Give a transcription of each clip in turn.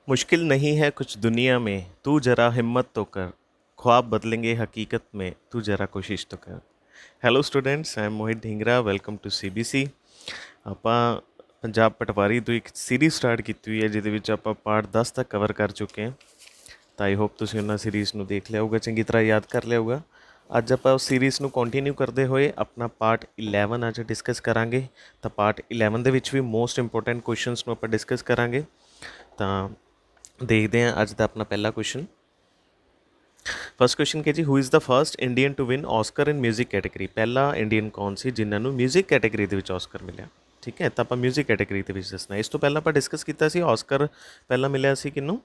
मुश्किल नहीं है कुछ दुनिया में, तू जरा हिम्मत तो कर, ख्वाब बदलेंगे हकीकत में, तू जरा कोशिश तो कर। Hello students, I am Mohit Dhingra. Welcome to CBC. ਆਪਾਂ ਪੰਜਾਬ ਪਟਵਾਰੀ ਤੋਂ ਇੱਕ ਸੀਰੀਜ਼ ਸਟਾਰਟ ਕੀਤੀ ਹੋਈ ਹੈ ਜਿਹਦੇ ਵਿੱਚ ਆਪਾਂ ਪਾਰਟ 10 ਤੱਕ ਕਵਰ ਕਰ ਚੁੱਕੇ ਹਾਂ। ਤਾਂ ਆਈ ਹੋਪ ਤੁਸੀਂ ਉਹਨਾਂ ਸੀਰੀਜ਼ ਨੂੰ ਦੇਖ ਲਿਆ ਹੋਊਗਾ, ਚੰਗੀ ਤਰ੍ਹਾਂ ਯਾਦ ਕਰ ਲਿਆ ਹੋਊਗਾ। ਅੱਜ ਆਪਾਂ ਉਸ ਸੀਰੀਜ਼ ਨੂੰ ਕੰਟੀਨਿਊ ਕਰਦੇ ਹੋਏ ਆਪਣਾ ਪਾਰਟ 11 ਅੱਜ ਡਿਸਕਸ ਕਰਾਂਗੇ। ਤਾਂ ਪਾਰਟ 11 ਦੇ ਵਿੱਚ ਵੀ ਮੋਸਟ ਇੰਪੋਰਟੈਂਟ ਕੁਐਸਚਨਸ ਨੂੰ ਆਪਾਂ ਡਿਸਕਸ ਕਰਾਂਗੇ। ਤਾਂ ਦੇਖਦੇ ਹਾਂ ਅੱਜ ਦਾ ਆਪਣਾ ਪਹਿਲਾ ਕੁਐਸਚਨ। ਫਸਟ ਕੁਐਸਚਨ ਕਿ ਜੀ who is the first Indian to win Oscar in music category. ਪਹਿਲਾ ਇੰਡੀਅਨ ਕੌਣ ਸੀ ਜਿਨ੍ਹਾਂ ਨੂੰ ਮਿਊਜ਼ਿਕ ਕੈਟੇਗਰੀ ਦੇ ਵਿੱਚ ਆਸਕਰ ਮਿਲਿਆ। ਠੀਕ ਹੈ, ਤਾਂ ਆਪਾਂ ਮਿਊਜ਼ਿਕ ਕੈਟੇਗਰੀ ਦੇ ਵਿੱਚ ਦੱਸਣਾ। ਇਸ ਤੋਂ ਪਹਿਲਾਂ ਆਪਾਂ ਡਿਸਕਸ ਕੀਤਾ ਸੀ ਆਸਕਰ ਪਹਿਲਾਂ ਮਿਲਿਆ ਸੀ ਕਿਹਨੂੰ,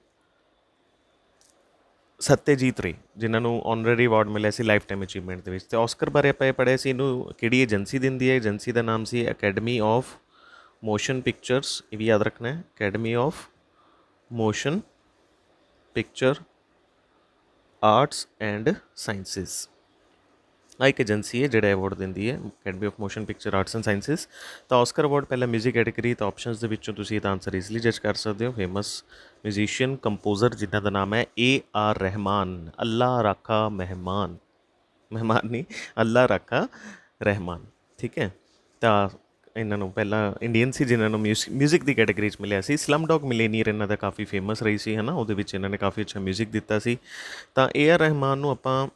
ਸੱਤਿਆਜੀਤ ਰੇ, ਜਿਨ੍ਹਾਂ ਨੂੰ ਆਨਰਰੀ ਅਵਾਰਡ ਮਿਲਿਆ ਸੀ ਲਾਈਫ ਟਾਈਮ ਅਚੀਵਮੈਂਟ ਦੇ ਵਿੱਚ। ਅਤੇ ਆਸਕਰ ਬਾਰੇ ਆਪਾਂ ਇਹ ਪੜ੍ਹਿਆ ਸੀ, ਇਹਨੂੰ ਕਿਹੜੀ ਏਜੰਸੀ ਦਿੰਦੀ ਹੈ। ਏਜੰਸੀ ਦਾ ਨਾਮ ਸੀ ਅਕੈਡਮੀ ਆਫ ਮੋਸ਼ਨ ਪਿਕਚਰਸ। ਇਹ ਵੀ ਯਾਦ ਰੱਖਣਾ ਹੈ, academy of motion picture arts and sciences. ਆ ਇੱਕ ਏਜੰਸੀ ਹੈ ਜਿਹੜਾ ਅਵਾਰਡ ਦਿੰਦੀ ਹੈ, academy of motion picture arts and sciences. ਤਾਂ ਆਸਕਰ ਅਵਾਰਡ ਪਹਿਲਾਂ ਮਿਊਜ਼ਿਕ ਕੈਟੇਗਰੀ। ਤਾਂ ਆਪਸ਼ਨਸ ਦੇ ਵਿੱਚੋਂ ਤੁਸੀਂ ਇਹਦਾ ਆਨਸਰ ਈਜ਼ਲੀ ਜੱਜ ਕਰ ਸਕਦੇ ਹੋ। ਫੇਮਸ ਮਿਊਜ਼ੀਸ਼ੀਅਨ ਕੰਪੋਜ਼ਰ ਜਿਨ੍ਹਾਂ ਦਾ ਨਾਮ ਹੈ AR ਰਹਿਮਾਨ। ਅੱਲਾ ਰਾਖਾ ਮਹਿਮਾਨ, ਮਹਿਮਾਨ ਨਹੀਂ, ਅੱਲਾ ਰਾਖਾ ਰਹਿਮਾਨ। ਠੀਕ ਹੈ, ਤਾਂ ਇਹਨਾਂ ਨੂੰ ਪਹਿਲਾਂ ਇੰਡੀਅਨ ਸੀ ਜਿਨ੍ਹਾਂ ਨੂੰ ਮਿਊਜ਼ਿਕ ਦੀ ਕੈਟੇਗਰੀ 'ਚ ਮਿਲਿਆ ਸੀ। ਸਲਮ ਡੌਗ ਮਿਲੇਨੀਅਰ ਇਹਨਾਂ ਦਾ ਕਾਫੀ ਫੇਮਸ ਰਹੀ ਸੀ, ਹੈ ਨਾ, ਉਹਦੇ ਵਿੱਚ ਇਹਨਾਂ ਨੇ ਕਾਫੀ ਅੱਛਾ ਮਿਊਜ਼ਿਕ ਦਿੱਤਾ ਸੀ। ਤਾਂ AR ਰਹਿਮਾਨ ਨੂੰ ਆਪਾਂ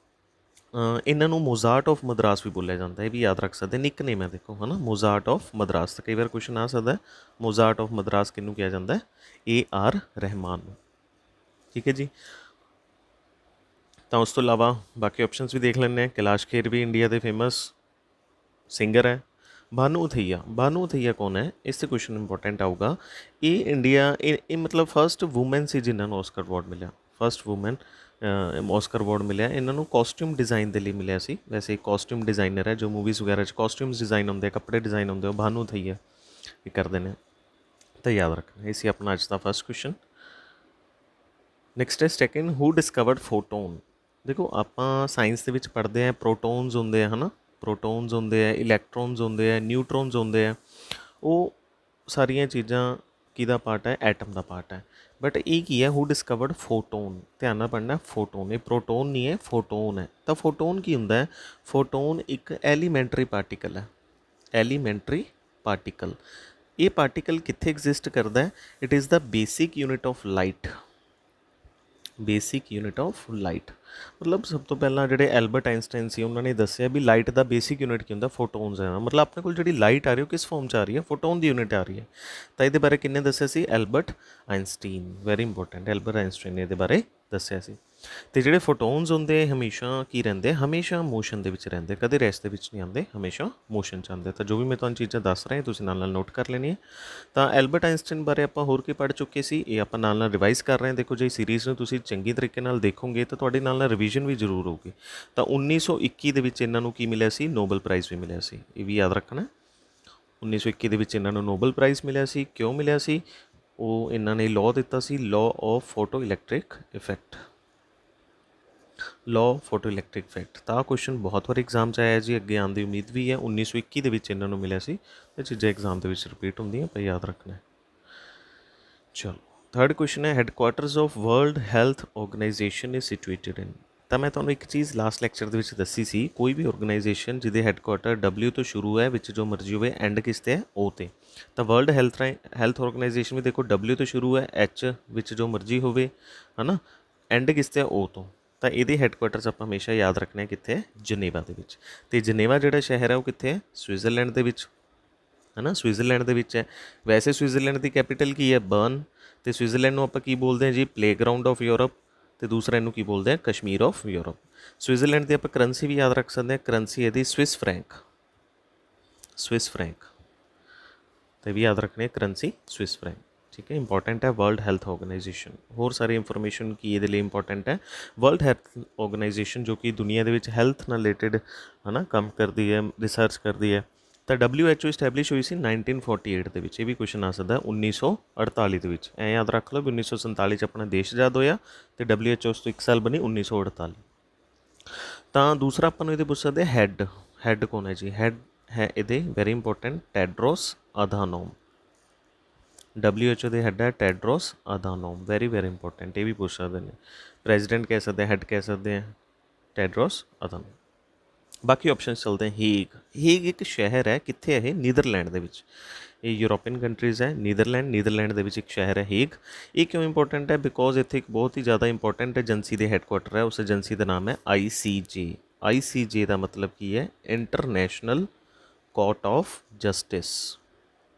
ਇਹਨਾਂ ਨੂੰ ਮੋਜ਼ਾਰਟ ਆਫ ਮਦਰਾਸ ਵੀ ਬੋਲਿਆ ਜਾਂਦਾ, ਇਹ ਵੀ ਯਾਦ ਰੱਖ ਸਕਦੇ। ਨਿੱਕ ਨੇਮ ਹੈ ਦੇਖੋ, ਹੈ ਨਾ, ਮੋਜ਼ਾਰਟ ਆਫ ਮਦਰਾਸ। ਤਾਂ ਕਈ ਵਾਰ ਕੁਐਸਚਨ ਆ ਸਕਦਾ ਮੋਜ਼ਾਰਟ ਆਫ ਮਦਰਾਸ ਕਿਹਨੂੰ ਕਿਹਾ ਜਾਂਦਾ, AR ਰਹਿਮਾਨ ਨੂੰ। ਠੀਕ ਹੈ ਜੀ, ਤਾਂ ਉਸ ਤੋਂ ਇਲਾਵਾ ਬਾਕੀ ਆਪਸ਼ਨਸ ਵੀ ਦੇਖ ਲੈਂਦੇ ਹਾਂ। ਕੈਲਾਸ਼ ਖੇਰ ਵੀ ਇੰਡੀਆ ਦੇ ਫੇਮਸ ਸਿੰਗਰ ਹੈ। ਭਾਨੂ ਥਈਆ, ਭਾਨੂ ਥਈਆ ਕੌਣ ਹੈ, ਇਸ 'ਤੇ ਕੁਐਸਚਨ ਇੰਪੋਰਟੈਂਟ ਆਊਗਾ। ਇਹ ਇੰਡੀਆ, ਇਹ ਮਤਲਬ ਫਸਟ ਵੂਮੈਨ ਸੀ ਜਿਨ੍ਹਾਂ ਨੂੰ ਆਸਕਰ ਅਵਾਰਡ ਮਿਲਿਆ। ਫਸਟ ਵੂਮੈਨ ਆਸਕਰ ਅਵਾਰਡ ਮਿਲਿਆ ਇਹਨਾਂ ਨੂੰ ਕਾਸਟਿਊਮ ਡਿਜ਼ਾਈਨ ਦੇ ਲਈ ਮਿਲਿਆ ਸੀ। ਵੈਸੇ ਇੱਕ ਕਾਸਟਿਊਮ ਡਿਜ਼ਾਈਨਰ ਹੈ ਜੋ ਮੂਵੀਜ਼ ਵਗੈਰਾ 'ਚ ਕਾਸਟਿਊਮਸ ਡਿਜ਼ਾਈਨ ਹੁੰਦੇ, ਕੱਪੜੇ ਡਿਜ਼ਾਈਨ ਹੁੰਦੇ, ਉਹ ਭਾਨੂ ਥਈਆ ਇਹ ਕਰਦੇ ਨੇ। ਤਾਂ ਯਾਦ ਰੱਖਣਾ, ਇਹ ਸੀ ਆਪਣਾ ਅੱਜ ਦਾ ਫਸਟ ਕੁਐਸਚਨ। ਨੈਕਸਟ ਹੈ ਸੈਕਿੰਡ, ਹੂ ਡਿਸਕਵਰਡ ਫੋਟੋਨ। ਦੇਖੋ ਆਪਾਂ ਸਾਇੰਸ ਦੇ ਵਿੱਚ ਪੜ੍ਹਦੇ ਹਾਂ ਪ੍ਰੋਟੋਨਸ ਹੁੰਦੇ ਆ, ਹੈ ਨਾ, ਪ੍ਰੋਟੋਨਸ ਹੁੰਦੇ ਆ, ਇਲੈਕਟ੍ਰੋਨਸ ਹੁੰਦੇ ਆ, ਨਿਊਟਰੋਨਸ ਹੁੰਦੇ ਆ। ਉਹ ਸਾਰੀਆਂ ਚੀਜ਼ਾਂ ਕਿਹਦਾ ਪਾਰਟ ਹੈ, ਐਟਮ ਦਾ ਪਾਰਟ ਹੈ। ਬਟ ਇਹ ਕੀ ਹੈ, ਹੂ ਡਿਸਕਵਰਡ ਫੋਟੋਨ। ਧਿਆਨ ਨਾਲ ਪੜ੍ਹਨਾ, ਫੋਟੋਨ, ਇਹ ਪ੍ਰੋਟੋਨ ਨਹੀਂ ਹੈ, ਫੋਟੋਨ ਹੈ। ਤਾਂ ਫੋਟੋਨ ਕੀ ਹੁੰਦਾ ਹੈ, ਫੋਟੋਨ ਇੱਕ ਐਲੀਮੈਂਟਰੀ ਪਾਰਟੀਕਲ ਹੈ। ਐਲੀਮੈਂਟਰੀ ਪਾਰਟੀਕਲ, ਇਹ ਪਾਰਟੀਕਲ ਕਿੱਥੇ ਐਗਜ਼ਿਸਟ ਕਰਦਾ ਹੈ, it is the basic unit of light. Basic unit of light ਮਤਲਬ ਸਭ ਤੋਂ ਪਹਿਲਾਂ ਜਿਹੜੇ ਐਲਬਰਟ ਆਇਨਸਟਾਈਨ ਸੀ ਉਹਨਾਂ ਨੇ ਦੱਸਿਆ ਵੀ ਲਾਈਟ ਦਾ ਬੇਸਿਕ ਯੂਨਿਟ ਕੀ ਹੁੰਦਾ, ਫੋਟੋਨਸ ਹੈ। ਮਤਲਬ ਆਪਣੇ ਕੋਲ ਜਿਹੜੀ ਲਾਈਟ ਆ ਰਹੀ ਉਹ ਕਿਸ ਫਾਰਮ 'ਚ ਆ ਰਹੀ ਹੈ, ਫੋਟੋਨ ਦੀ ਯੂਨਿਟ ਆ ਰਹੀ ਹੈ। ਤਾਂ ਇਹਦੇ ਬਾਰੇ ਕਿਹਨੇ ਦੱਸਿਆ ਸੀ, Albert Einstein. Very important, Albert Einstein ਨੇ ਇਹਦੇ ਬਾਰੇ ਦੱਸਿਆ ਸੀ। ਅਤੇ ਜਿਹੜੇ ਫੋਟੋਨਸ ਹੁੰਦੇ ਹਮੇਸ਼ਾ ਕੀ ਰਹਿੰਦੇ, ਹਮੇਸ਼ਾ ਮੋਸ਼ਨ ਦੇ ਵਿੱਚ ਰਹਿੰਦੇ, ਕਦੇ ਰੈਸਟ ਦੇ ਵਿੱਚ ਨਹੀਂ ਆਉਂਦੇ, ਹਮੇਸ਼ਾ ਮੋਸ਼ਨ 'ਚ ਆਉਂਦੇ। ਤਾਂ ਜੋ ਵੀ ਮੈਂ ਤੁਹਾਨੂੰ ਚੀਜ਼ਾਂ ਦੱਸ ਰਿਹਾ ਤੁਸੀਂ ਨਾਲ ਨਾਲ ਨੋਟ ਕਰ ਲੈਣੀ ਹੈ। ਤਾਂ ਐਲਬਰਟ ਆਇਨਸਟਾਈਨ ਬਾਰੇ ਆਪਾਂ ਹੋਰ ਕੀ ਪੜ੍ਹ ਚੁੱਕੇ ਸੀ, ਇਹ ਆਪਾਂ ਨਾਲ ਨਾਲ ਰਿਵਾਈਜ਼ ਕਰ ਰਹੇ ਹਾਂ। ਦੇਖੋ ਜੇ ਸੀਰੀਜ਼ ਨੂੰ ਤੁਸੀਂ ਚੰਗੀ ਤਰੀਕੇ ਨਾਲ ਦੇਖੋਗੇ ਤਾਂ ਤੁਹਾਡੇ ਨਾਲ ਨਾਲ ਰਿਵੀਜ਼ਨ ਵੀ ਜ਼ਰੂਰ ਹੋਊਗੀ। ਤਾਂ 1921 ਦੇ ਵਿੱਚ ਇਹਨਾਂ ਨੂੰ ਕੀ ਮਿਲਿਆ ਸੀ, ਨੋਬਲ ਪ੍ਰਾਈਜ਼ ਵੀ ਮਿਲਿਆ ਸੀ, ਇਹ ਵੀ ਯਾਦ ਰੱਖਣਾ। 1921 ਦੇ ਵਿੱਚ ਇਹਨਾਂ ਨੂੰ ਨੋਬਲ ਪ੍ਰਾਈਜ਼ ਮਿਲਿਆ ਸੀ। ਕਿਉਂ ਮਿਲਿਆ ਸੀ, ਉਹ ਇਹਨਾਂ ਨੇ ਲਾਅ ਦਿੱਤਾ ਸੀ, law of photoelectric effect, law photoelectric effect. ਤਾਂ ਕੁਐਸਚਨ ਬਹੁਤ ਵਾਰ ਐਗਜ਼ਾਮ 'ਚ ਆਇਆ ਜੀ, ਅੱਗੇ ਆਉਣ ਦੀ ਉਮੀਦ ਵੀ ਹੈ। 1921 ਦੇ ਵਿੱਚ ਇਹਨਾਂ ਨੂੰ ਮਿਲਿਆ ਸੀ। ਇਹ ਚੀਜ਼ਾਂ ਐਗਜ਼ਾਮ ਦੇ ਵਿੱਚ ਰਿਪੀਟ ਹੁੰਦੀਆਂ, ਪਰ ਯਾਦ ਰੱਖਣਾ। ਚਲੋ ਥਰਡ ਕੁਐਸਚਨ ਹੈ, headquarters of world health organization is situated in. ਤਾਂ ਮੈਂ ਤੁਹਾਨੂੰ ਇੱਕ ਚੀਜ਼ ਲਾਸਟ ਲੈਕਚਰ ਦੇ ਵਿੱਚ ਦੱਸੀ ਸੀ, ਕੋਈ ਵੀ ਆਰਗੇਨਾਈਜੇਸ਼ਨ ਜਿਹਦੇ ਹੈੱਡਕੁਆਟਰ W ਤੋਂ ਸ਼ੁਰੂ ਹੈ, ਵਿੱਚ ਜੋ ਮਰਜ਼ੀ ਹੋਵੇ, ਐਂਡ ਕਿਸ 'ਤੇ ਹੈ, O 'ਤੇ। ਤਾਂ ਵਰਲਡ ਹੈਲਥ ਆਰਗੇਨਾਈਜੇਸ਼ਨ ਵੀ ਦੇਖੋ W ਤੋਂ ਸ਼ੁਰੂ ਹੈ, H ਵਿੱਚ ਜੋ ਮਰਜ਼ੀ ਹੋਵੇ, ਹੈ ਨਾ, ਐਂਡ ਕਿਸ 'ਤੇ ਹੈ, O ਤੋਂ। ਤਾਂ ਇਹਦੇ ਹੈੱਡਕੁਆਟਰਸ ਆਪਾਂ ਹਮੇਸ਼ਾ ਯਾਦ ਰੱਖਣੇ ਕਿੱਥੇ ਹੈ, ਜਨੇਵਾ ਦੇ ਵਿੱਚ। ਅਤੇ ਜਨੇਵਾ ਜਿਹੜਾ ਸ਼ਹਿਰ ਹੈ ਉਹ ਕਿੱਥੇ ਹੈ, ਸਵਿਟਜ਼ਰਲੈਂਡ ਦੇ ਵਿੱਚ, ਹੈ ਨਾ, ਸਵਿਟਜ਼ਰਲੈਂਡ ਦੇ ਵਿੱਚ ਹੈ। ਵੈਸੇ ਸਵਿਟਜ਼ਰਲੈਂਡ ਦੀ ਕੈਪੀਟਲ ਕੀ ਹੈ, ਬਰਨ। ਅਤੇ ਸਵਿਟਜ਼ਰਲੈਂਡ ਨੂੰ ਆਪਾਂ ਕੀ ਬੋਲਦੇ ਹਾਂ ਜੀ, ਪਲੇਗਰਾਊਂਡ ਆਫ ਯੂਰਪ। ਅਤੇ ਦੂਸਰਾ ਇਹਨੂੰ ਕੀ ਬੋਲਦੇ ਆ, ਕਸ਼ਮੀਰ ਆਫ ਯੂਰਪ। ਸਵਿਟਜ਼ਰਲੈਂਡ ਦੀ ਆਪਾਂ ਕਰੰਸੀ ਵੀ ਯਾਦ ਰੱਖ ਸਕਦੇ ਹਾਂ, ਕਰੰਸੀ ਇਹਦੀ ਸਵਿਸ ਫਰੈਂਕ, ਸਵਿਸ ਫਰੈਂਕ। ਅਤੇ ਵੀ ਯਾਦ ਰੱਖਣੀ ਹੈ ਕਰੰਸੀ ਸਵਿਸ ਫਰੈਂਕ। ਠੀਕ ਹੈ, ਇੰਪੋਰਟੈਂਟ ਹੈ ਵਰਲਡ ਹੈਲਥ ਆਰਗੇਨਾਈਜੇਸ਼ਨ। ਹੋਰ ਸਾਰੀ ਇਨਫੋਰਮੇਸ਼ਨ ਕੀ ਇਹਦੇ ਲਈ ਇੰਪੋਰਟੈਂਟ ਹੈ, ਵਰਲਡ ਹੈਲਥ ਆਰਗੇਨਾਈਜੇਸ਼ਨ ਜੋ ਕਿ ਦੁਨੀਆ ਦੇ ਵਿੱਚ ਹੈਲਥ ਨਾਲ ਰਿਲੇਟਿਡ, ਹੈ ਨਾ, ਕੰਮ ਕਰਦੀ ਹੈ, ਰਿਸਰਚ ਕਰਦੀ ਹੈ। ਤਾਂ WHO ਇਸਟੈਬਲਿਸ਼ ਹੋਈ ਸੀ 1948 ਦੇ ਵਿੱਚ। ਇਹ ਵੀ ਕੁਐਸਚਨ ਆ ਸਕਦਾ 1948 ਦੇ ਵਿੱਚ। ਐਂ ਯਾਦ ਰੱਖ ਲਓ ਵੀ 1947 'ਚ ਆਪਣਾ ਦੇਸ਼ ਆਜ਼ਾਦ ਹੋਇਆ ਅਤੇ WHO ਉਸ ਤੋਂ 1 ਸਾਲ ਬਣੀ 1948। ਤਾਂ ਦੂਸਰਾ ਆਪਾਂ ਨੂੰ ਇਹਦੇ ਪੁੱਛ ਸਕਦੇ ਹੈੱਡ ਕੌਣ ਹੈ ਜੀ, ਹੈੱਡ ਹੈ ਇਹਦੇ ਵੈਰੀ ਇੰਪੋਰਟੈਂਟ ਟੈਡਰੋਸ ਅਧਾਨੋਮ। WHO ਦੇ ਹੈੱਡ ਹੈ ਟੈਡਰੋਸ ਅਧਾਨੋਮ, ਵੈਰੀ ਵੈਰੀ ਇੰਪੋਰਟੈਂਟ, ਇਹ ਵੀ ਪੁੱਛ ਸਕਦੇ ਨੇ। ਪ੍ਰੈਜ਼ੀਡੈਂਟ ਕਹਿ ਸਕਦੇ, ਹੈੱਡ ਕਹਿ ਸਕਦੇ ਹਾਂ ਟੈਡਰੋਸ ਅਧਾਨੋਮ। ਬਾਕੀ ਆਪਸ਼ਨਸ ਚੱਲਦੇ हैं। ਹੀਗ ਇੱਕ ਸ਼ਹਿਰ ਹੈ, ਕਿੱਥੇ ਹੈ ਇਹ? ਨੀਦਰਲੈਂਡ ਦੇ ਵਿੱਚ। ਇਹ ਯੂਰੋਪੀਅਨ ਕੰਟਰੀਜ਼ ਹੈ, ਨੀਦਰਲੈਂਡ ਦੇ ਵਿੱਚ ਇੱਕ ਸ਼ਹਿਰ ਹੈ ਹੀਗ। ਇਹ ਕਿਉਂ ਇੰਪੋਰਟੈਂਟ ਹੈ? ਬਿਕੋਜ਼ ਇੱਥੇ ਇੱਕ ਬਹੁਤ ਹੀ ਜ਼ਿਆਦਾ ਇੰਪੋਰਟੈਂਟ ਏਜੰਸੀ ਦੇ ਹੈੱਡਕੁਆਟਰ ਹੈ, ਉਸ ਏਜੰਸੀ ਦਾ ਨਾਮ ਹੈ ICJ। ICJ ਦਾ ਮਤਲਬ ਕੀ ਹੈ? International court of justice.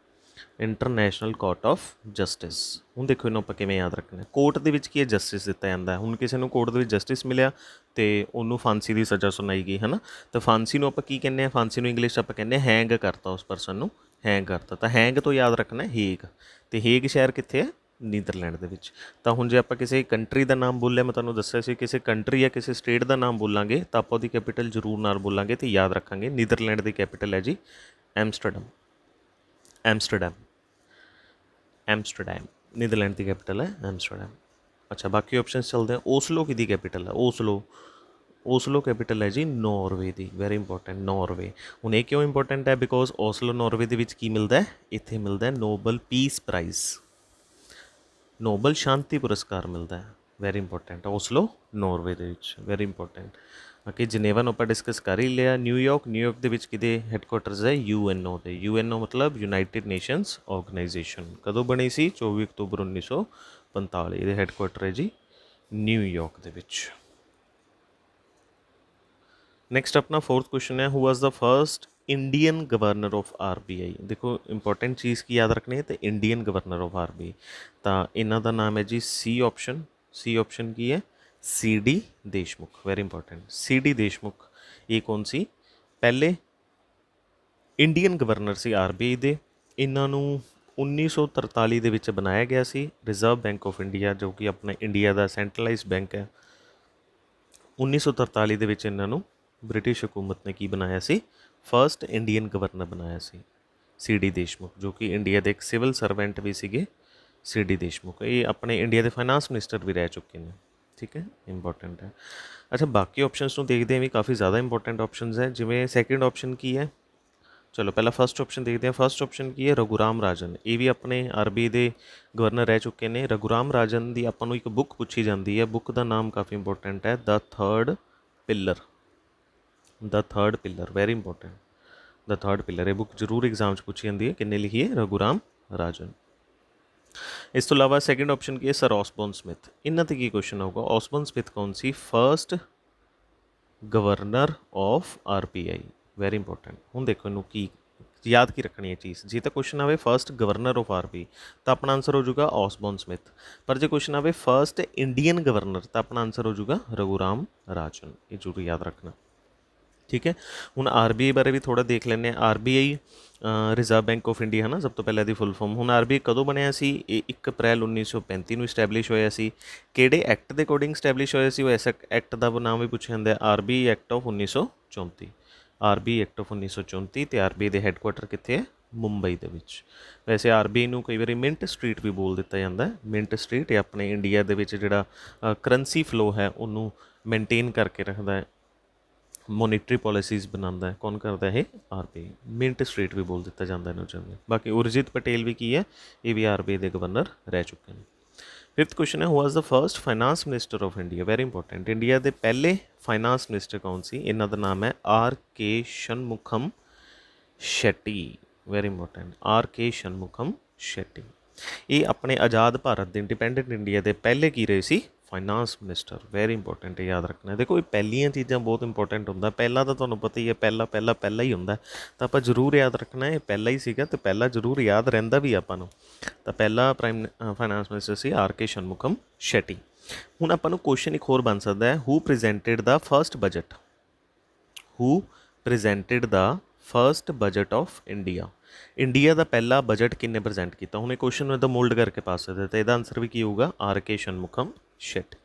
International court of justice. ਹੁਣ ਦੇਖੋ ਇਹਨੂੰ ਆਪਾਂ ਕਿਵੇਂ ਯਾਦ ਰੱਖਣਾ। ਕੋਰਟ ਦੇ ਵਿੱਚ ਕੀ ਹੈ? ਜਸਟਿਸ ਦਿੱਤਾ ਜਾਂਦਾ। ਹੁਣ ਕਿਸੇ ਨੂੰ ਕੋਰਟ ਦੇ ਵਿੱਚ ਜਸਟਿਸ ਮਿਲਿਆ ਅਤੇ ਉਹਨੂੰ ਫਾਂਸੀ ਦੀ ਸਜ਼ਾ ਸੁਣਾਈ ਗਈ, ਹੈ ਨਾ। ਤਾਂ ਫਾਂਸੀ ਨੂੰ ਆਪਾਂ ਕੀ ਕਹਿੰਦੇ ਹਾਂ? ਫਾਂਸੀ ਨੂੰ ਇੰਗਲਿਸ਼ 'ਚ ਆਪਾਂ ਕਹਿੰਦੇ ਹਾਂ ਹੈਂਗ ਕਰਤਾ, ਉਸ ਪਰਸਨ ਨੂੰ ਹੈਂਗ ਕਰਤਾ। ਤਾਂ ਹੈਂਗ ਤੋਂ ਯਾਦ ਰੱਖਣਾ ਹੇਗ। ਅਤੇ ਹੇਗ ਸ਼ਹਿਰ ਕਿੱਥੇ ਹੈ? ਨੀਦਰਲੈਂਡ ਦੇ ਵਿੱਚ। ਤਾਂ ਹੁਣ ਜੇ ਆਪਾਂ ਕਿਸੇ ਕੰਟਰੀ ਦਾ ਨਾਮ ਬੋਲਿਆ, ਮੈਂ ਤੁਹਾਨੂੰ ਦੱਸਿਆ ਸੀ ਕਿਸੇ ਕੰਟਰੀ ਜਾਂ ਕਿਸੇ ਸਟੇਟ ਦਾ ਨਾਮ ਬੋਲਾਂਗੇ ਤਾਂ ਆਪਾਂ ਉਹਦੀ ਕੈਪੀਟਲ ਜ਼ਰੂਰ ਨਾਲ ਬੋਲਾਂਗੇ ਅਤੇ ਯਾਦ ਰੱਖਾਂਗੇ। ਨੀਦਰਲੈਂਡ ਦੀ ਕੈਪੀਟਲ ਹੈ ਜੀ ਐਮਸਟਰਡਮ। ਐਮਸਟਰਡੈਮ ਨੀਦਰਲੈਂਡ ਦੀ ਕੈਪੀਟਲ ਹੈ ਐਮਸਟਰਡੈਮ। ਅੱਛਾ, ਬਾਕੀ ਆਪਸ਼ਨਸ ਚੱਲਦੇ ਆ। ਓਸਲੋ ਕਿਹਦੀ ਕੈਪੀਟਲ ਹੈ? ਓਸਲੋ ਕੈਪੀਟਲ ਹੈ ਜੀ ਨੌਰਵੇ ਦੀ, ਵੈਰੀ ਇੰਪੋਰਟੈਂਟ, ਨੌਰਵੇ। ਹੁਣ ਇਹ ਕਿਉਂ ਇੰਪੋਰਟੈਂਟ ਹੈ? ਬਿਕੋਜ਼ ਓਸਲੋ ਨੌਰਵੇ ਦੇ ਵਿੱਚ ਕੀ ਮਿਲਦਾ? ਇੱਥੇ ਮਿਲਦਾ ਨੋਬਲ ਪੀਸ ਪ੍ਰਾਈਜ਼, ਨੋਬਲ ਸ਼ਾਂਤੀ ਪੁਰਸਕਾਰ ਮਿਲਦਾ ਹੈ। ਵੈਰੀ ਇੰਪੋਰਟੈਂਟ, ਓਸਲੋ ਨੌਰਵੇ ਦੇ ਵਿੱਚ, ਵੈਰੀ ਇੰਪੋਰਟੈਂਟ। ਬਾਕੀ ਜਨੇਵਾ ਨੂੰ ਆਪਾਂ ਡਿਸਕਸ ਕਰ ਹੀ ਲਿਆ। ਨਿਊਯਾਰਕ ਦੇ ਵਿੱਚ ਕਿਹਦੇ ਹੈੱਡਕੁਆਟਰਸ ਹੈ? UNO ਦੇ। UNO ਮਤਲਬ ਯੂਨਾਈਟਿਡ ਨੇਸ਼ਨਸ ਆਰਗੇਨਾਈਜੇਸ਼ਨ। ਕਦੋਂ ਬਣੀ ਸੀ? 24 ਅਕਤੂਬਰ 1945। ਇਹਦੇ ਹੈੱਡਕੁਆਟਰ ਹੈ ਜੀ ਨਿਊਯਾਰਕ ਦੇ ਵਿੱਚ। ਨੈਕਸਟ ਆਪਣਾ ਫੋਰਥ ਕੁਐਸਚਨ ਹੈ, who was the first Indian governor of RBI। ਦੇਖੋ ਇੰਪੋਰਟੈਂਟ ਚੀਜ਼ ਕੀ ਯਾਦ ਰੱਖਣੀ ਹੈ? ਅਤੇ ਇੰਡੀਅਨ ਗਵਰਨਰ ਆਫ RBI। ਤਾਂ ਇਹਨਾਂ ਦਾ ਨਾਮ ਹੈ ਜੀ ਸੀ ਆਪਸ਼ਨ ਕੀ ਹੈ? CD Deshmukh, very important. CD Deshmukh ਇਹ ਕੌਣ ਸੀ? ਪਹਿਲੇ ਇੰਡੀਅਨ ਗਵਰਨਰ ਸੀ RBI ਦੇ। ਇਹਨਾਂ ਨੂੰ 1943 ਦੇ ਵਿੱਚ ਬਣਾਇਆ ਗਿਆ ਸੀ ਰਿਜ਼ਰਵ ਬੈਂਕ ਆਫ ਇੰਡੀਆ, ਜੋ ਕਿ ਆਪਣੇ ਇੰਡੀਆ ਦਾ ਸੈਂਟਰਲਾਈਜ਼ ਬੈਂਕ ਹੈ। 1943 ਦੇ ਵਿੱਚ ਇਹਨਾਂ ਨੂੰ ਬ੍ਰਿਟਿਸ਼ ਹਕੂਮਤ ਨੇ ਕੀ ਬਣਾਇਆ ਸੀ? ਫਰਸਟ ਇੰਡੀਅਨ ਗਵਰਨਰ ਬਣਾਇਆ ਸੀ CD ਦੇਸ਼ਮੁਖ, ਜੋ ਕਿ ਇੰਡੀਆ ਦੇ ਇੱਕ ਸਿਵਲ ਸਰਵੈਂਟ ਵੀ ਸੀਗੇ CD ਦੇਸ਼ਮੁਖ। ਇਹ ਆਪਣੇ ਇੰਡੀਆ ਦੇ ਫਾਈਨਾਂਸ ਮਿਨਿਸਟਰ ਵੀ ਰਹਿ ਚੁੱਕੇ ਨੇ, ਠੀਕ ਹੈ, ਇੰਪੋਰਟੈਂਟ ਹੈ। ਅੱਛਾ, ਬਾਕੀ ਆਪਸ਼ਨਸ ਨੂੰ ਦੇਖਦੇ ਹਾਂ ਵੀ ਕਾਫੀ ਜ਼ਿਆਦਾ ਇੰਪੋਰਟੈਂਟ ਆਪਸ਼ਨਸ ਹੈ। ਜਿਵੇਂ ਸੈਕਿੰਡ ਆਪਸ਼ਨ ਕੀ ਹੈ? ਚਲੋ ਪਹਿਲਾਂ ਫਸਟ ਆਪਸ਼ਨ ਦੇਖਦੇ ਹਾਂ। ਫਸਟ ਆਪਸ਼ਨ ਕੀ ਹੈ? ਰਘੂਰਾਮ ਰਾਜਨ। ਇਹ ਵੀ ਆਪਣੇ RBI ਦੇ ਗਵਰਨਰ ਰਹਿ ਚੁੱਕੇ ਨੇ। ਰਘੂਰਾਮ ਰਾਜਨ ਦੀ ਆਪਾਂ ਨੂੰ ਇੱਕ ਬੁੱਕ ਪੁੱਛੀ ਜਾਂਦੀ ਹੈ, ਬੁੱਕ ਦਾ ਨਾਮ ਕਾਫੀ ਇੰਪੋਰਟੈਂਟ ਹੈ, ਦ ਥਰਡ ਪਿੱਲਰ। ਵੈਰੀ ਇੰਪੋਰਟੈਂਟ, ਦ ਥਰਡ ਪਿੱਲਰ। ਇਹ ਬੁੱਕ ਜ਼ਰੂਰ ਐਗਜ਼ਾਮ 'ਚ ਪੁੱਛੀ ਜਾਂਦੀ ਹੈ। ਕਿੰਨੇ ਲਿਖੀ ਹੈ? ਰਘੂਰਾਮ ਰਾਜਨ। ਇਸ ਤੋਂ ਇਲਾਵਾ ਸੈਕਿੰਡ ਆਪਸ਼ਨ ਕੀ ਹੈ? Sir Osborne Smith. ਇਹਨਾਂ 'ਤੇ ਕੀ ਕੁਐਸਚਨ ਆਊਗਾ? ਔਸਬੋਰਨ ਸਮਿਥ ਕੌਣ ਸੀ? First governor of RBI, very important. ਹੁਣ ਦੇਖੋ ਇਹਨੂੰ ਕੀ ਯਾਦ ਕੀ ਰੱਖਣੀ ਹੈ ਚੀਜ਼। ਜੇ ਤਾਂ ਕੁਐਸਚਨ ਆਵੇ ਫਰਸਟ ਗਵਰਨਰ ਆਫ RBI ਤਾਂ ਆਪਣਾ ਆਨਸਰ ਹੋ ਜਾਊਗਾ ਔਸਬੋਰਨ ਸਮਿਥ। ਪਰ ਜੇ ਕੁਐਸਚਨ ਆਵੇ ਫਰਸਟ ਇੰਡੀਅਨ ਗਵਰਨਰ ਤਾਂ ਆਪਣਾ ਆਨਸਰ ਹੋ ਜਾਊਗਾ ਰਘੂਰਾਮ ਰਾਜਨ। ਇਹ ਜ਼ਰੂਰ ਯਾਦ ਰੱਖਣਾ, ਠੀਕ ਹੈ। ਹੁਣ RBI ਬਾਰੇ ਵੀ ਥੋੜ੍ਹਾ ਦੇਖ ਲੈਂਦੇ ਹਾਂ। RBI reserve bank of India ਹੈ ਨਾ, ਸਭ ਤੋਂ ਪਹਿਲਾਂ ਦੀ ਫੁੱਲ ਫੋਰਮ। ਹੁਣ RBI ਕਦੋਂ ਬਣਿਆ ਸੀ? ਇਹ 1 ਅਪ੍ਰੈਲ 1935 ਨੂੰ ਇਸਟੈਬਲਿਸ਼ ਹੋਇਆ ਸੀ। ਕਿਹੜੇ ਐਕਟ ਦੇ ਅਕੋਰਡਿੰਗ ਇਸਟੈਬਲਿਸ਼ ਹੋਇਆ ਸੀ? ਉਹ ਇਸ ਐਕਟ ਦਾ ਨਾਮ ਵੀ ਪੁੱਛਿਆ ਜਾਂਦਾ ਹੈ, RBI act of 1934। RBI act of 1934। ਅਤੇ RBI ਦੇ ਹੈੱਡਕੁਆਟਰ ਕਿੱਥੇ ਹੈ? ਮੁੰਬਈ ਦੇ ਵਿੱਚ। ਵੈਸੇ RBI ਨੂੰ ਕਈ ਵਾਰੀ ਮਿੰਟ ਸਟਰੀਟ ਵੀ ਬੋਲ ਦਿੱਤਾ ਜਾਂਦਾ। ਮਿੰਟ ਸਟਰੀਟ ਇਹ ਆਪਣੇ ਇੰਡੀਆ ਦੇ ਵਿੱਚ ਜਿਹੜਾ ਕਰੰਸੀ ਫਲੋ ਹੈ ਉਹਨੂੰ ਮੇਨਟੇਨ ਕਰਕੇ ਰੱਖਦਾ ਹੈ, ਮੋਨੀਟਰੀ ਪੋਲਿਸੀਜ਼ ਬਣਾਉਂਦਾ ਹੈ। ਕੌਣ ਕਰਦਾ ਇਹ? RBI। ਮਿੰਟ ਸਟਰੀਟ ਵੀ ਬੋਲ ਦਿੱਤਾ ਜਾਂਦਾ ਇਹਨੂੰ ਜਿਵੇਂ। ਬਾਕੀ ਉਰਜੀਤ ਪਟੇਲ ਵੀ ਕੀ ਹੈ? ਇਹ ਵੀ RBI ਦੇ ਗਵਰਨਰ ਰਹਿ ਚੁੱਕੇ ਨੇ। ਫਿਫਥ ਕੁਐਸਚਨ ਹੈ, who was the first finance minister of India. Very important. India ਦੇ ਪਹਿਲੇ ਫਾਈਨਾਂਸ ਮਿਨਿਸਟਰ ਕੌਣ ਸੀ? ਇਹਨਾਂ ਦਾ ਨਾਮ ਹੈ RK Shanmukham Shetty, very important, RK Shanmukham Shetty. ਇਹ ਆਪਣੇ ਆਜ਼ਾਦ ਭਾਰਤ ਦੇ ਇੰਡੀਪੈਂਡੈਂਟ ਇੰਡੀਆ ਦੇ ਪਹਿਲੇ ਕੀ ਰਹੇ ਸੀ? Finance minister. ਵੈਰੀ ਇੰਪੋਰਟੈਂਟ, ਯਾਦ ਰੱਖਣਾ। ਦੇਖੋ ਇਹ ਪਹਿਲੀਆਂ ਚੀਜ਼ਾਂ ਬਹੁਤ ਇੰਪੋਰਟੈਂਟ ਹੁੰਦਾ। ਪਹਿਲਾਂ ਤਾਂ ਤੁਹਾਨੂੰ ਪਤਾ ਹੀ ਹੈ, ਪਹਿਲਾ ਹੀ ਹੁੰਦਾ, ਤਾਂ ਆਪਾਂ ਜ਼ਰੂਰ ਯਾਦ ਰੱਖਣਾ ਇਹ ਪਹਿਲਾ ਹੀ ਸੀਗਾ, ਅਤੇ ਪਹਿਲਾਂ ਜ਼ਰੂਰ ਯਾਦ ਰਹਿੰਦਾ ਵੀ ਆਪਾਂ ਨੂੰ। ਤਾਂ ਪਹਿਲਾ ਫਾਈਨਾਂਸ ਮਿਨਿਸਟਰ ਸੀ RK ਸ਼ਨਮੁਖਮ ਸ਼ੈਟੀ। ਹੁਣ ਆਪਾਂ ਨੂੰ ਕੁਐਸਚਨ ਇੱਕ ਹੋਰ ਬਣ ਸਕਦਾ ਹੈ, who presented the first budget? Who presented the first budget of India? India ਦਾ ਪਹਿਲਾ ਬਜਟ ਕਿੰਨੇ ਪ੍ਰੈਜ਼ੈਂਟ ਕੀਤਾ? ਹੁਣ ਇਹ ਕੁਐਸਚਨ ਨੂੰ ਇੱਦਾਂ ਮੋਲਡ ਕਰਕੇ ਪਾ ਸਕਦੇ, ਤਾਂ ਇਹਦਾ ਆਨਸਰ ਵੀ ਕੀ ਹੋਊਗਾ? RK ਸ਼ਨਮੁਖਮ ਸ਼ੈਟੀ।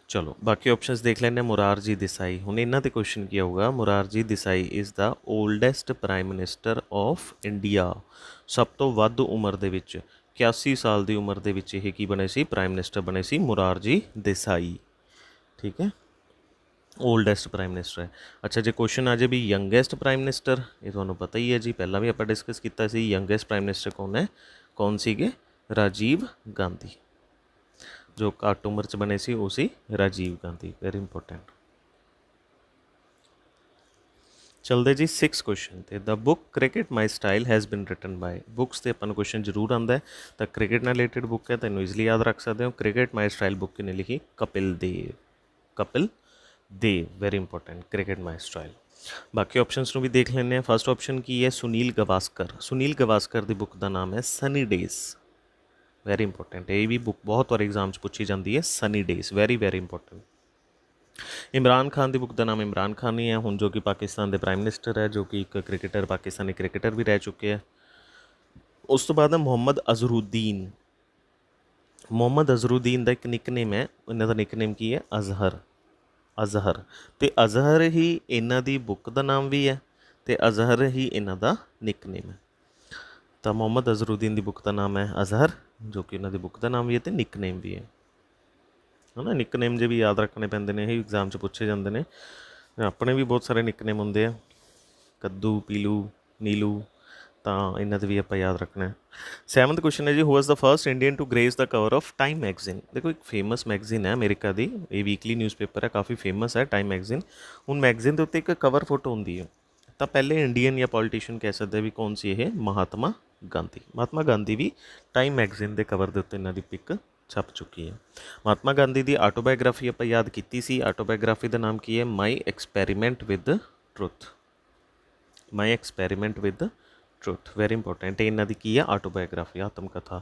ਚਲੋ ਬਾਕੀ ਆਪਸ਼ਨਸ ਦੇਖ ਲੈਂਦੇ ਹਾਂ। ਮੁਰਾਰਜੀ ਦੇਸਾਈ। ਹੁਣ ਇਹਨਾਂ 'ਤੇ ਕੁਐਸਚਨ ਕੀ ਆਊਗਾ? Morarji Desai is the oldest prime minister of India. ਸਭ ਤੋਂ ਵੱਧ ਉਮਰ ਦੇ ਵਿੱਚ 81 ਸਾਲ ਦੀ ਉਮਰ ਦੇ ਵਿੱਚ ਇਹ ਕੀ ਬਣੇ ਸੀ? ਪ੍ਰਾਈਮ ਮਿਨਿਸਟਰ ਬਣੇ ਸੀ ਮੁਰਾਰਜੀ ਦੇਸਾਈ, ਠੀਕ ਹੈ। ओल्डेस्ट प्राइम मिनिस्टर है। अच्छा जे क्वेश्चन आ जाए भी यंगेस्ट प्राइम मिनिस्टर, ये तुहानूं पता ही है जी, पहला भी आपां डिस्कस किया सी। यंगेस्ट प्राइम मिनिस्टर कौन है, कौन सीगे, राजीव गांधी। जो घੱਟ उम्र च बने सी वो सी राजीव गांधी, वेरी इंपॉर्टेंट। चलते जी 6 क्वेश्चन ते। The book cricket my style has been written by, books ते अपन क्वेश्चन जरूर आंदा है, तो क्रिकेट नाल रिलेटेड बुक है, तेनों ईजिली याद रख सकते हो। क्रिकेट माई स्टाइल बुक किने लिखी, Kapil Dev, Kapil Dev, very important, cricket my style. बाकी ऑप्शनस भी देख लें। फर्स्ट ऑप्शन की है सुनील गवास्कर, सुनील गवास्कर की बुक का नाम है सनी डेज, वेरी इंपॉर्टेंट। ये भी बुक बहुत बार एग्जाम पूछी जाती है, Sunny days, very very important. Imran Khan की बुक का नाम इमरान खान ही है, हूँ जो कि पाकिस्तान के प्राइम मिनिस्टर है, जो कि एक क्रिकेटर, पाकिस्तानी क्रिकेटर भी रह चुके हैं। उस तो बाद है मोहम्मद अजहरुद्दीन, मोहम्मद अजहरुद्दीन का एक निकनेम है, इन्हों का निकनेम की है, अजहर, अजहर। तो अजहर ही इन्हों की बुक का नाम भी है, तो अजहर ही इन्हों का निकनेम है। तो मोहम्मद अजहरुद्दीन की बुक का नाम है अजहर, जो कि उन्होंने बुक का नाम भी है, तो निकनेम भी है ना। निकनेम जे भी याद रखने पैंदे ने, यही एग्जाम च पूछे जाते हैं। अपने भी बहुत सारे निकनेम होंगे, कद्दू, पीलू, नीलू, तो इन्हों भी आप याद रखना है। 7th क्वेश्चन है जी, who was the first Indian to grace the cover of time magazine. देखो एक फेमस मैगजीन है अमेरिका की, ये वीकली न्यूज़पेपर है, काफ़ी फेमस है टाइम मैगजीन। हूँ मैगजीन के उत्ते एक कवर फोटो होंगी है, तो पहले इंडियन या पॉलिटिशियन कह सकते भी कौन सी ये, महात्मा गांधी। महात्मा गांधी भी टाइम मैगजीन के कवर के उत्ते इन्हों की पिक छप चुकी है। महात्मा गांधी की आटोबायोग्राफी आप याद की सी, आटोबायोग्राफी का नाम की है, my experiment with truth, my experiment with truth, very important. इन्हों की की है आटोबायोग्राफी, आत्मकथा,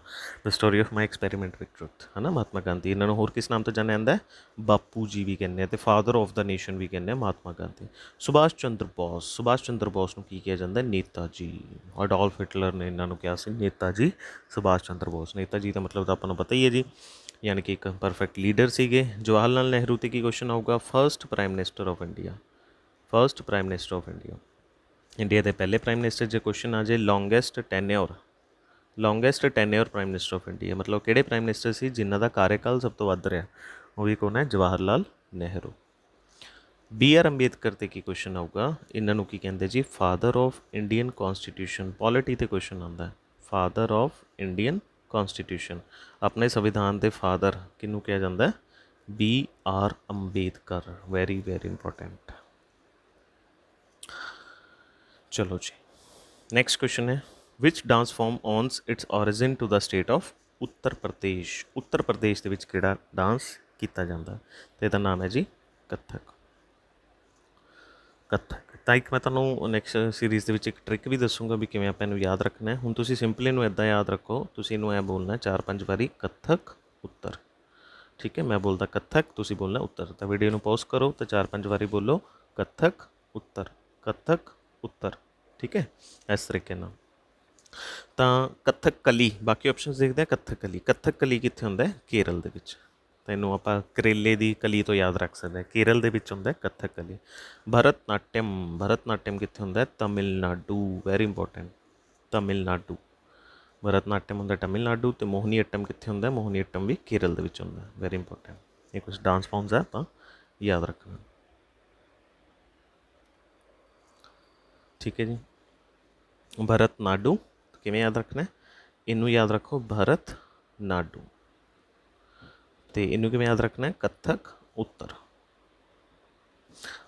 the story of my experiment with truth, है ना। महात्मा गांधी, इन्होंने होर किस नाम तो जाना जाता है, बापू जी भी कहने, तो फादर ऑफ द नेशन भी कहने महात्मा गांधी। सुभाष चंद्र बोस, सुभाष चंद्र बोस को किया जाता है नेता जी। अडोल्फ हिटलर ने इन्होंने कहा सी नेता जी सुभाष चंद्र बोस। नेता जी का मतलब तो आपको पता ही है जी, यानी कि एक परफेक्ट लीडर सीगे। जवाहर लाल नेहरू ते की क्वेश्चन आऊगा, first prime minister of India, first prime minister of India, India के पहले प्राइम मिनिस्टर। जो क्वेश्चन आ जाए longest tenure, longest tenure prime minister of India, मतलब किहड़े प्राइम मिनिस्टर से जिन्हों का कार्यकाल सब तो वध रहा, वो भी कौन है, जवाहर लाल नेहरू। बी आर अंबेडकर ते की क्वेश्चन आऊगा, इन्हों की कहते जी father of Indian constitution, polity ते क्वेश्चन आता है, फादर ऑफ इंडियन कॉन्स्टिट्यूशन, अपने संविधान के फादर किनू कहा जाता है, B R Ambedkar, very very important. चलो जी नैक्सट क्वेश्चन है, which dance form owns its origin to the state of Uttar Pradesh. Uttar Pradesh के किहड़ा डांस किया जाता है, तो इसका नाम है जी कथक, कथक। तो एक मैं तुहानूं नैक्सट सीरीज़ के एक ट्रिक भी दसूँगा भी किवें आपां इहनूं याद रखना है। हुण तुसीं सिंपल इहनूं इदां याद रखो, तुसीं इहनूं ऐ बोलना 4-5 बारी, कथक उत्तर, ठीक है। मैं बोलता कथक, तुसीं बोलना उत्तर। तो वीडियो नूं पॉज करो तो 4-5 बारी बोलो कथक उत्तर, कथक उत्तर, ठीक है, इस तरीके नाल। तो कथक कली, बाकी ऑप्शन देखते हैं। कथक कली, कथक कली कित्थे हुंदा है, केरल दे विच। तैनूं आपां करेले की कली तो याद रख सकते हैं, केरल दे विच हुंदा है कथक कली। भरतनाट्यम, भरतनाट्यम कित्थे हुंदा है, तमिलनाडु, वेरी इंपॉर्टेंट, तमिलनाडु। भरतनाट्यम हुंदा तमिलनाडु, तो मोहनी अट्टम कित्थे हुंदा है, मोहनी अट्टम भी केरल दे विच हुंदा है, वेरी इंपॉर्टेंट। ये कुछ डांस फॉर्म्स है आपां याद रखना, ठीक है जी। भरतनाडु किवें याद रखना है, इनू याद रखो भरतनाडु, तो इनू किवें याद रखना है, कथक उत्तर।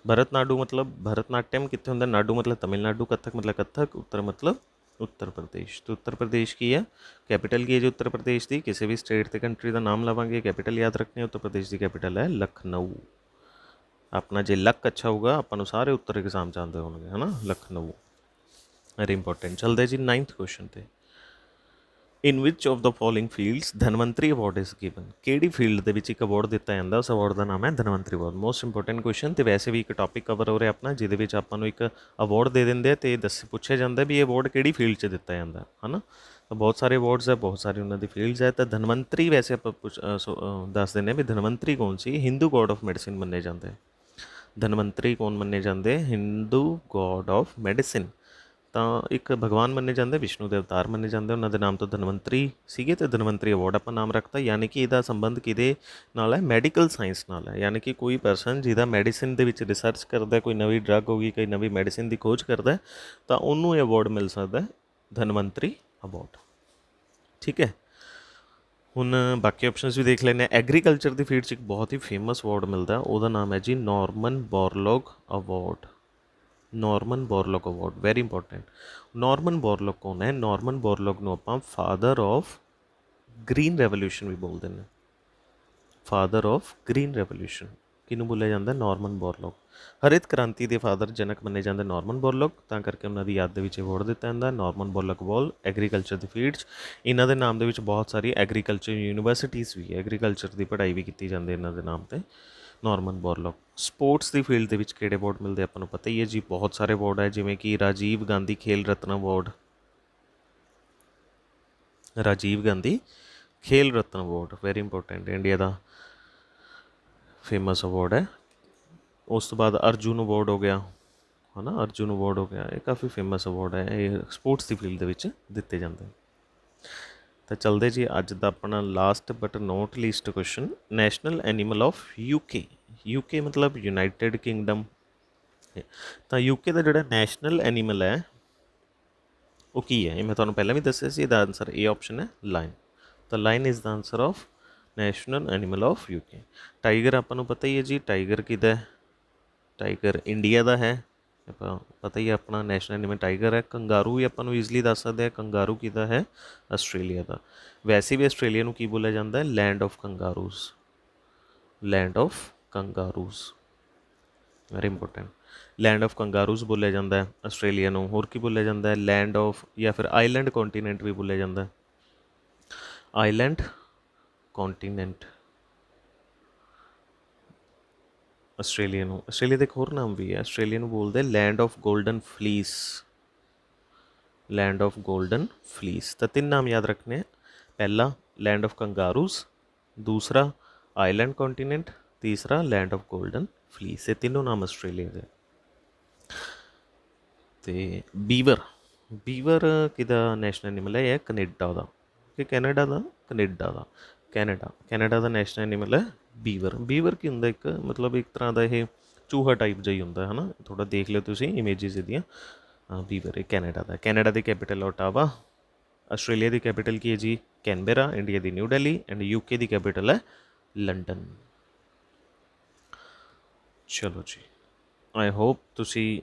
भरतनाडु मतलब भरतनाट्यम कित्थे हुंदा, नाडु मतलब तमिलनाडु, कथक मतलब कथक, उत्तर मतलब उत्तर प्रदेश। तो उत्तर प्रदेश की है कैपिटल की है जी, उत्तर प्रदेश की किसी भी स्टेट के कंट्री का नाम लवांगे कैपिटल याद रखनी है, उत्तर प्रदेश की कैपिटल है लखनऊ। अपना जे लक अच्छा होगा अपन सारे उत्तर एग्जाम च आते होंगे, है ना, लखनऊ, वेरी इंपॉर्टेंट। चलते जी 9th क्वेश्चन पे, in which of the following fields Dhanvantari award is given. किहड़ी फील्ड के विच एक अवार्ड दिता जाता, उस अवार्ड का नाम है Dhanvantari award. Most important question, तो वैसे भी एक टॉपिक कवर हो रहा अपना जिहदे आपां एक अवार्ड दे देंगे, तो दस पूछा जाता भी ये अवार्ड किहड़ी फील्ड च दिता जाता है ना। तो बहुत सारे अवार्ड्स है, बहुत सारी उन्होंने फील्ड्स है। तो धनवंतरी वैसे आप दस दें भी धनवंतरी कौन सी, हिंदू गॉड ऑफ मैडिसिन मन्ने जाते हैं। धनवंतरी कौन मन्ने जाते, हिंदू गॉड ऑफ मैडिसिन। ਤਾਂ ਇੱਕ ਭਗਵਾਨ ਮੰਨੇ ਜਾਂਦੇ, ਵਿਸ਼ਨੂੰ ਦੇ ਅਵਤਾਰ ਮੰਨੇ ਜਾਂਦੇ, ਉਹਨਾਂ ਦੇ ਨਾਮ ਤੋਂ ਧਨਵੰਤਰੀ ਸੀਗੇ ਅਤੇ ਧਨਵੰਤਰੀ ਅਵਾਰਡ ਆਪਾਂ ਨਾਮ ਰੱਖਤਾ। ਯਾਨੀ ਕਿ ਇਹਦਾ ਸੰਬੰਧ ਕਿਹਦੇ ਨਾਲ ਹੈ? ਮੈਡੀਕਲ ਸਾਇੰਸ ਨਾਲ ਹੈ। ਯਾਨੀ ਕਿ ਕੋਈ ਪਰਸਨ ਜਿਹਦਾ ਮੈਡੀਸਿਨ ਦੇ ਵਿੱਚ ਰਿਸਰਚ ਕਰਦਾ, ਕੋਈ ਨਵੀਂ ਡਰੱਗ ਹੋ ਗਈ, ਕੋਈ ਨਵੀਂ ਮੈਡੀਸਿਨ ਦੀ ਖੋਜ ਕਰਦਾ, ਤਾਂ ਉਹਨੂੰ ਇਹ ਅਵਾਰਡ ਮਿਲ ਸਕਦਾ ਧਨਵੰਤਰੀ ਅਵਾਰਡ। ਠੀਕ ਹੈ, ਹੁਣ ਬਾਕੀ ਆਪਸ਼ਨਸ ਵੀ ਦੇਖ ਲੈਂਦੇ ਹਾਂ। ਐਗਰੀਕਲਚਰ ਦੀ ਫੀਲਡ 'ਚ ਇੱਕ ਬਹੁਤ ਹੀ ਫੇਮਸ ਅਵਾਰਡ ਮਿਲਦਾ, ਉਹਦਾ ਨਾਮ ਹੈ ਜੀ Norman Borlaug award. Norman Borlaug award very important. Norman Borlaug ਕੌਣ ਹੈ? ਨੋਰਮਨ ਬੋਰਲੌਗ ਨੂੰ ਆਪਾਂ ਫਾਦਰ ਆਫ ਗ੍ਰੀਨ ਰੈਵੋਲਿਊਸ਼ਨ ਵੀ ਬੋਲਦੇ ਨੇ। ਫਾਦਰ ਆਫ ਗ੍ਰੀਨ ਰੈਵੋਲਿਊਸ਼ਨ ਕਿਹਨੂੰ ਬੋਲਿਆ ਜਾਂਦਾ? Norman Borlaug. ਹਰਿਤ ਕ੍ਰਾਂਤੀ ਦੇ ਫਾਦਰ ਜਨਕ ਮੰਨੇ ਜਾਂਦੇ ਨੋਰਮਨ ਬੋਰਲੌਗ, ਤਾਂ ਕਰਕੇ ਉਹਨਾਂ ਦੀ ਯਾਦ ਦੇ ਵਿੱਚ ਅਵਾਰਡ ਦਿੱਤਾ ਜਾਂਦਾ ਨੋਰਮਨ ਬੋਰਲੌਗ ਅਵਾਰਡ ਐਗਰੀਕਲਚਰ ਦੀ ਫੀਲਡ 'ਚ। ਇਹਨਾਂ ਦੇ ਨਾਮ ਦੇ ਵਿੱਚ ਬਹੁਤ ਸਾਰੀ ਐਗਰੀਕਲਚਰ ਯੂਨੀਵਰਸਿਟੀਜ਼ ਵੀ ਹੈ, ਐਗਰੀਕਲਚਰ ਦੀ ਪੜ੍ਹਾਈ ਵੀ ਕੀਤੀ ਜਾਂਦੀ ਇਹਨਾਂ ਦੇ ਨਾਮ 'ਤੇ। Norman Borlaug. ਸਪੋਰਟਸ ਦੀ ਫੀਲਡ ਦੇ ਵਿੱਚ ਕਿਹੜੇ ਅਵਾਰਡ ਮਿਲਦੇ ਆਪਾਂ ਨੂੰ ਪਤਾ ਹੀ ਹੈ ਜੀ, ਬਹੁਤ ਸਾਰੇ ਅਵਾਰਡ ਹੈ, ਜਿਵੇਂ ਕਿ Rajiv Gandhi Khel Ratna award. Rajiv Gandhi Khel Ratna award very important, India ਦਾ ਫੇਮਸ ਅਵਾਰਡ ਹੈ। ਉਸ ਤੋਂ ਬਾਅਦ ਅਰਜੁਨ ਅਵਾਰਡ ਹੋ ਗਿਆ, ਹੈ ਨਾ, ਅਰਜੁਨ ਅਵਾਰਡ ਹੋ ਗਿਆ, ਇਹ ਕਾਫੀ ਫੇਮਸ ਅਵਾਰਡ ਹੈ, ਇਹ ਸਪੋਰਟਸ ਦੀ ਫੀਲਡ ਦੇ ਵਿੱਚ ਦਿੱਤੇ ਜਾਂਦੇ। ਤਾਂ ਚੱਲਦੇ ਜੀ ਅੱਜ ਦਾ ਆਪਣਾ last but not least question, national animal of UK. UK ਮਤਲਬ ਯੂਨਾਈਟਿਡ ਕਿੰਗਡਮ। ਤਾਂ ਯੂਕੇ ਦਾ ਜਿਹੜਾ ਨੈਸ਼ਨਲ ਐਨੀਮਲ ਹੈ ਉਹ ਕੀ ਹੈ? ਇਹ ਮੈਂ ਤੁਹਾਨੂੰ ਪਹਿਲਾਂ ਵੀ ਦੱਸਿਆ ਸੀ, ਇਹਦਾ ਆਨਸਰ ਇਹ ਆਪਸ਼ਨ ਹੈ ਲਾਇਨ। ਤਾਂ line is the answer of national animal of UK. Tiger ਆਪਾਂ ਨੂੰ ਪਤਾ ਹੀ ਹੈ ਜੀ, ਟਾਈਗਰ ਕਿਹਦਾ ਹੈ? ਟਾਈਗਰ ਇੰਡੀਆ ਦਾ ਹੈ, ਆਪਾਂ ਪਤਾ ਹੀ ਆਪਣਾ ਨੈਸ਼ਨਲ ਐਨੀਮਲ ਟਾਈਗਰ ਹੈ। ਕੰਗਾਰੂ ਵੀ ਆਪਾਂ ਨੂੰ ਈਜ਼ਲੀ ਦੱਸ ਸਕਦੇ ਹਾਂ, ਕੰਗਾਰੂ ਕਿਹਦਾ ਹੈ? ਆਸਟ੍ਰੇਲੀਆ ਦਾ। ਵੈਸੇ ਵੀ ਆਸਟ੍ਰੇਲੀਆ ਨੂੰ ਕੀ ਬੋਲਿਆ ਜਾਂਦਾ ਹੈ? Land of kangaroos. Land of kangaroos very important. Land of kangaroos ਬੋਲਿਆ ਜਾਂਦਾ ਹੈ ਆਸਟ੍ਰੇਲੀਆ ਨੂੰ। ਹੋਰ ਕੀ ਬੋਲਿਆ ਜਾਂਦਾ ਹੈ? ਲੈਂਡ ਆਫ ਜਾਂ ਫਿਰ ਆਈਲੈਂਡ ਕੌਂਟੀਨੈਂਟ ਵੀ ਬੋਲਿਆ ਜਾਂਦਾ, ਆਈਲੈਂਡ ਕੌਂਟੀਨੈਂਟ ਆਸਟ੍ਰੇਲੀਆ ਨੂੰ। ਆਸਟ੍ਰੇਲੀਆ ਦਾ ਇੱਕ ਹੋਰ ਨਾਮ ਵੀ ਹੈ, ਆਸਟ੍ਰੇਲੀਆ ਨੂੰ ਬੋਲਦੇ land of golden fleece. Land of golden fleece. ਤਾਂ ਤਿੰਨ ਨਾਮ ਯਾਦ ਰੱਖਣੇ ਹੈ, ਪਹਿਲਾ ਲੈਂਡ ਆਫ ਕੰਗਾਰੂਜ਼, ਦੂਸਰਾ ਆਈਲੈਂਡ ਕੌਂਟੀਨੈਂਟ, ਤੀਸਰਾ ਲੈਂਡ ਆਫ ਗੋਲਡਨ ਫਲੀਸ। ਇਹ ਤਿੰਨੋਂ ਨਾਮ ਆਸਟ੍ਰੇਲੀਆ ਦੇ। ਅਤੇ ਬੀਵਰ, ਬੀਵਰ ਕਿਹਦਾ ਨੈਸ਼ਨਲ ਐਨੀਮਲ ਹੈ? ਇਹ ਕੈਨੇਡਾ ਦਾ, ਕਿ ਕੈਨੇਡਾ ਦਾ? ਕੈਨੇਡਾ ਦਾ, ਕੈਨੇਡਾ ਦਾ ਨੈਸ਼ਨਲ ਐਨੀਮਲ ਹੈ ਬੀਵਰ। ਬੀਵਰ ਕੀ ਹੁੰਦਾ? ਇੱਕ ਮਤਲਬ ਇੱਕ ਤਰ੍ਹਾਂ ਦਾ ਇਹ ਚੂਹਾ ਟਾਈਪ ਜਿਹਾ ਹੀ ਹੁੰਦਾ ਹੈ ਨਾ, ਥੋੜ੍ਹਾ ਦੇਖ ਲਿਓ ਤੁਸੀਂ ਇਮੇਜਿਸ ਇਹਦੀਆਂ। ਬੀਵਰ ਇਹ ਕੈਨੇਡਾ ਦਾ। ਕੈਨੇਡਾ ਦੀ ਕੈਪੀਟਲ ਓਟਾਵਾ। ਆਸਟ੍ਰੇਲੀਆ ਦੀ ਕੈਪੀਟਲ ਕੀ ਹੈ ਜੀ? Canberra. India the new Delhi. And UK the capital ਹੈ ਲੰਡਨ। ਚਲੋ ਜੀ, ਆਈ ਹੋਪ ਤੁਸੀਂ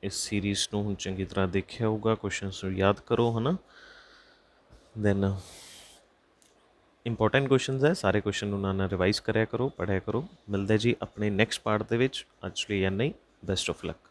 ਇਸ ਸੀਰੀਜ਼ ਨੂੰ ਹੁਣ ਚੰਗੀ ਤਰ੍ਹਾਂ ਦੇਖਿਆ ਹੋਊਗਾ, ਕੁਐਸਚਨਸ ਨੂੰ ਯਾਦ ਕਰੋ, ਹੈ ਨਾ। ਦੈਨ ਇੰਪੋਰਟੈਂਟ ਕੁਐਸਚਨਸ ਹੈ, ਸਾਰੇ ਕੁਐਸਚਨ ਨੂੰ ਨਾਲ ਰਿਵਾਈਜ਼ ਕਰਿਆ ਕਰੋ, ਪੜ੍ਹਿਆ ਕਰੋ। ਮਿਲਦੇ ਜੀ ਆਪਣੇ ਨੈਕਸਟ ਪਾਰਟ ਦੇ ਵਿੱਚ। ਅੱਜ ਲਈ ਇੰਨਾ ਹੀ। Best of luck.